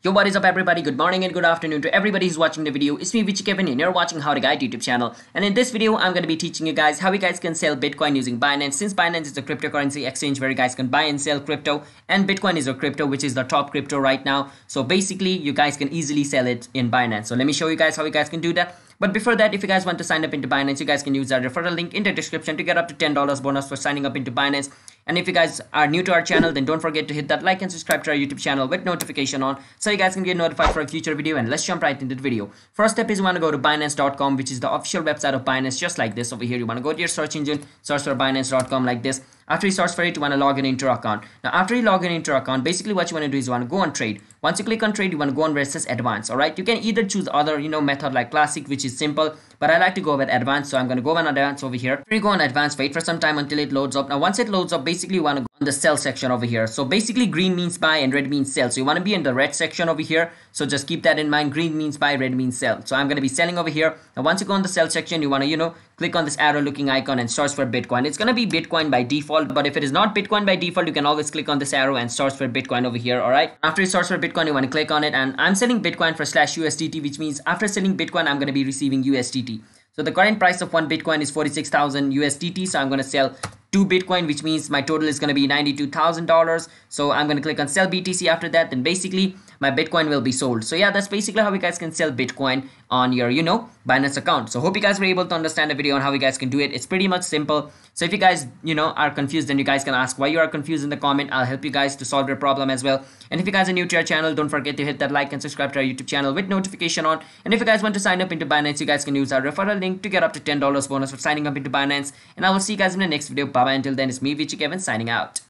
Yo, what is up everybody? Good morning and good afternoon to everybody who's watching the video. It's me, Kevin, and you're watching How to Guide YouTube channel. And in this video, I'm going to be teaching you guys how you guys can sell Bitcoin using Binance. Since Binance is a cryptocurrency exchange where you guys can buy and sell crypto, and Bitcoin is a crypto, which is the top crypto right now. So basically, you guys can easily sell it in Binance. So let me show you guys how you guys can do that. But before that, if you guys want to sign up into Binance, you guys can use our referral link in the description to get up to $10 bonus for signing up into Binance. And if you guys are new to our channel, then don't forget to hit that like and subscribe to our YouTube channel with notification on so you guys can get notified for a future video. And let's jump right into the video. First step is you want to go to Binance.com, which is the official website of Binance, just like this over here. You want to go to your search engine, search for Binance.com like this. After you search for it, you want to log in into your account. Now, after you log in into your account, basically what you want to do is you want to go on trade. Once you click on trade, you want to go on where it says advanced. All right, you can either choose other method like classic, which is simple, but I like to go with advanced, so I'm going to go on advanced over here. After you go on advanced, wait for some time until it loads up. Now once it loads up, basically you want to go on the sell section over here. So basically green means buy and red means sell, so you want to be in the red section over here. So just keep that in mind. Green means buy, red means sell. So I'm going to be selling over here. Now once you go on the sell section, you want to click on this arrow looking icon and search for Bitcoin. It's going to be Bitcoin by default, but if it is not Bitcoin by default, you can always click on this arrow and search for Bitcoin over here. All right, after you search for Bitcoin, you want to click on it, and I'm selling Bitcoin for /USDT, which means after selling Bitcoin, I'm going to be receiving USDT. So the current price of one Bitcoin is 46,000 USDT. So I'm going to sell 2 Bitcoin, which means my total is going to be $92,000. So I'm going to click on sell BTC after that. Then basically my Bitcoin will be sold. So yeah, that's basically how you guys can sell Bitcoin on your, Binance account. So hope you guys were able to understand the video on how you guys can do it. It's pretty much simple. So if you guys, are confused, then you guys can ask why you are confused in the comment. I'll help you guys to solve your problem as well. And if you guys are new to our channel, don't forget to hit that like and subscribe to our YouTube channel with notification on. And if you guys want to sign up into Binance, you guys can use our referral link to get up to $10 bonus for signing up into Binance. And I will see you guys in the next video. Bye bye. Until then, it's me, Kevin, signing out.